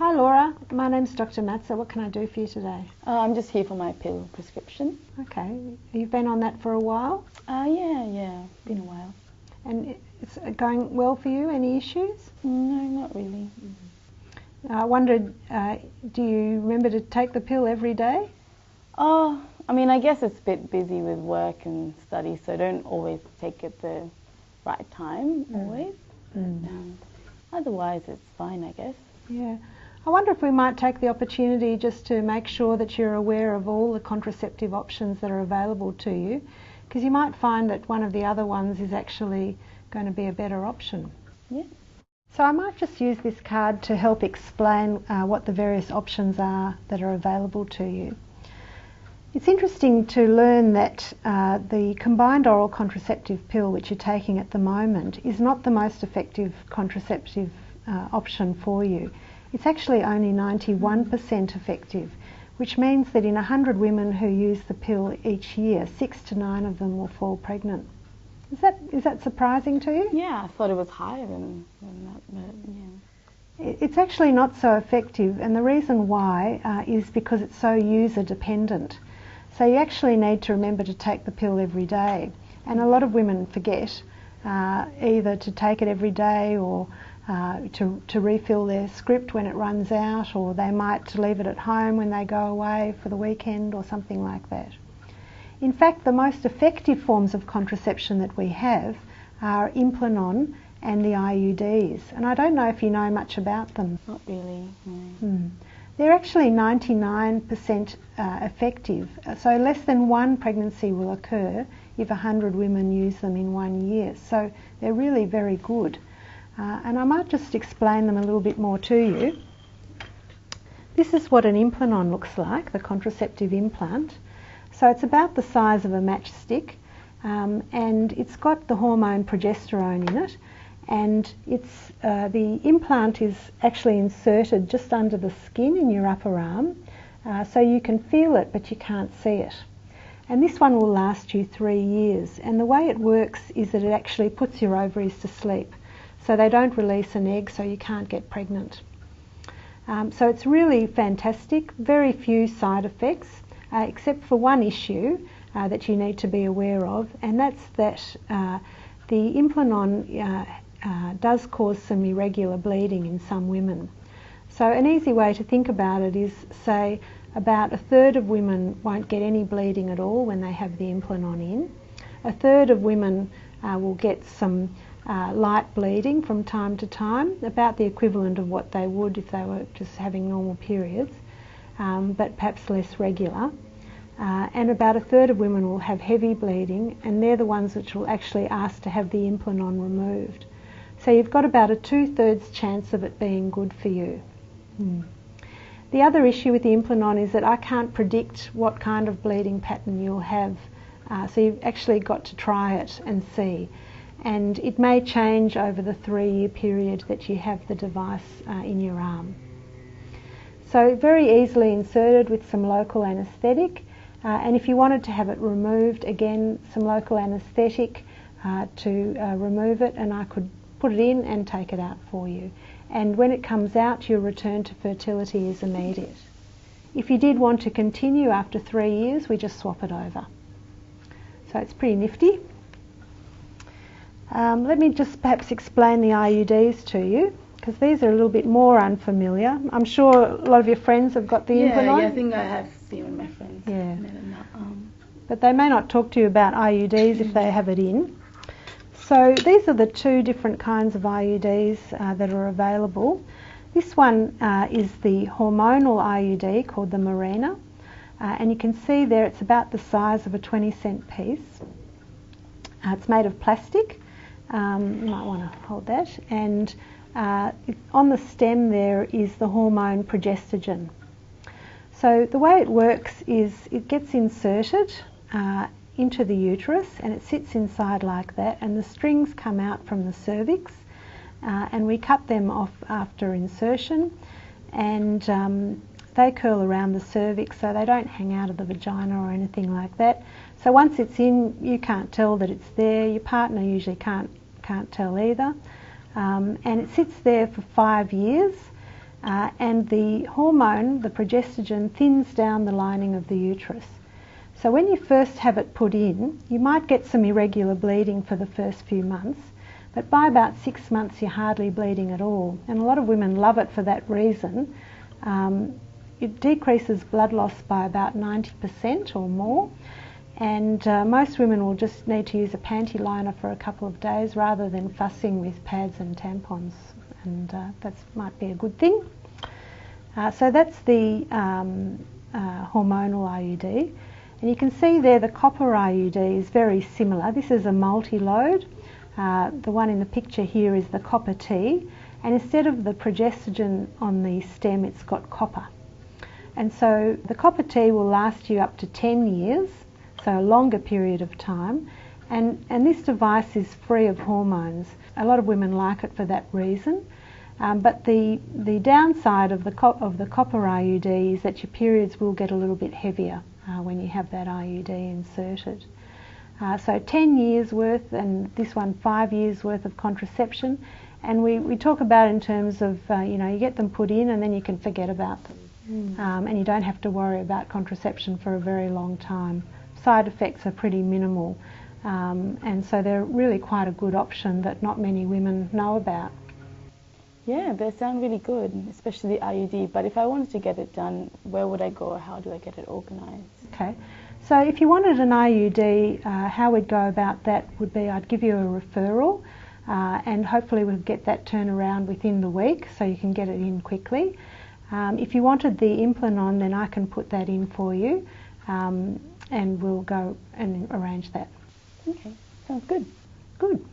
Hi Laura, my name's Dr. Matza. What can I do for you today? I'm just here for my pill prescription. Okay, you've been on that for a while? Yeah, been a while. And it's going well for you? Any issues? No, not really. I wondered, do you remember to take the pill every day? Oh, I mean, I guess it's a bit busy with work and study, so I don't always take it the right time, always. Otherwise, it's fine, I guess. Yeah. I wonder if we might take the opportunity just to make sure that you're aware of all the contraceptive options that are available to you, because you might find that one of the other ones is actually going to be a better option. Yeah. So I might just use this card to help explain what the various options are that are available to you. It's interesting to learn that the combined oral contraceptive pill which you're taking at the moment is not the most effective contraceptive option for you. It's actually only 91% effective, which means that in 100 women who use the pill each year, 6 to 9 of them will fall pregnant. Is that surprising to you? Yeah, I thought it was higher than that, but yeah. It's actually not so effective, and the reason why is because it's so user dependent. So you actually need to remember to take the pill every day, and a lot of women forget either to take it every day or to refill their script when it runs out, or they might leave it at home when they go away for the weekend or something like that. In fact, the most effective forms of contraception that we have are Implanon and the IUDs, and I don't know if you know much about them. Not really, no. They're actually 99% effective, so less than one pregnancy will occur if 100 women use them in 1 year, so they're really very good. And I might just explain them a little bit more to you. This is what an Implanon looks like, the contraceptive implant. So it's about the size of a matchstick, and it's got the hormone progesterone in it, and the implant is actually inserted just under the skin in your upper arm, so you can feel it but you can't see it. And this one will last you 3 years, and the way it works is that it actually puts your ovaries to sleep. So they don't release an egg, so you can't get pregnant. So it's really fantastic, very few side effects, except for one issue that you need to be aware of, and that's that the Implanon does cause some irregular bleeding in some women. So an easy way to think about it is, say, about a third of women won't get any bleeding at all when they have the Implanon in. A third of women will get some light bleeding from time to time, about the equivalent of what they would if they were just having normal periods, but perhaps less regular. And about a third of women will have heavy bleeding, and they're the ones which will actually ask to have the Implanon removed. So you've got about a 2/3 chance of it being good for you. The other issue with the Implanon is that I can't predict what kind of bleeding pattern you'll have, so you've actually got to try it and see. And it may change over the 3-year period that you have the device in your arm. So very easily inserted with some local anaesthetic, and if you wanted to have it removed, again some local anaesthetic to remove it, and I could put it in and take it out for you. And when it comes out, your return to fertility is immediate. If you did want to continue after 3 years, we just swap it over. So it's pretty nifty. Let me just perhaps explain the IUDs to you, because these are a little bit more unfamiliar. I'm sure a lot of your friends have got the Implanon. Yeah, I think I have seen my friends. Yeah. But they may not talk to you about IUDs if they have it in. So these are the 2 different kinds of IUDs that are available. This one is the hormonal IUD called the Mirena, and you can see there it's about the size of a 20-cent piece. It's made of plastic. You might want to hold that, and on the stem there is the hormone progesterone. So the way it works is it gets inserted into the uterus, and it sits inside like that, and the strings come out from the cervix, and we cut them off after insertion, and they curl around the cervix so they don't hang out of the vagina or anything like that. So once it's in, you can't tell that it's there. Your partner usually can't tell either. And it sits there for 5 years, and the hormone, the progestogen, thins down the lining of the uterus. So when you first have it put in, you might get some irregular bleeding for the first few months, but by about 6 months you're hardly bleeding at all. And a lot of women love it for that reason. It decreases blood loss by about 90% or more, and most women will just need to use a panty liner for a couple of days rather than fussing with pads and tampons, and that might be a good thing. So that's the hormonal IUD. And you can see there the copper IUD is very similar. This is a multi-load. The one in the picture here is the copper T, and instead of the progestogen on the stem, it's got copper. And so the copper T will last you up to 10 years, so a longer period of time, and this device is free of hormones. A lot of women like it for that reason, but the downside of the copper IUD is that your periods will get a little bit heavier when you have that IUD inserted. So 10 years worth, and this one 5 years worth of contraception, and we talk about in terms of you get them put in and then you can forget about them. And you don't have to worry about contraception for a very long time. Side effects are pretty minimal, and so they're really quite a good option that not many women know about. Yeah, they sound really good, especially the IUD. But if I wanted to get it done, where would I go, or how do I get it organised? Okay, so if you wanted an IUD, how we'd go about that would be I'd give you a referral, and hopefully we'll get that turned around within the week so you can get it in quickly. If you wanted the implant on, then I can put that in for you, and we'll go and arrange that. Okay, sounds good. Good.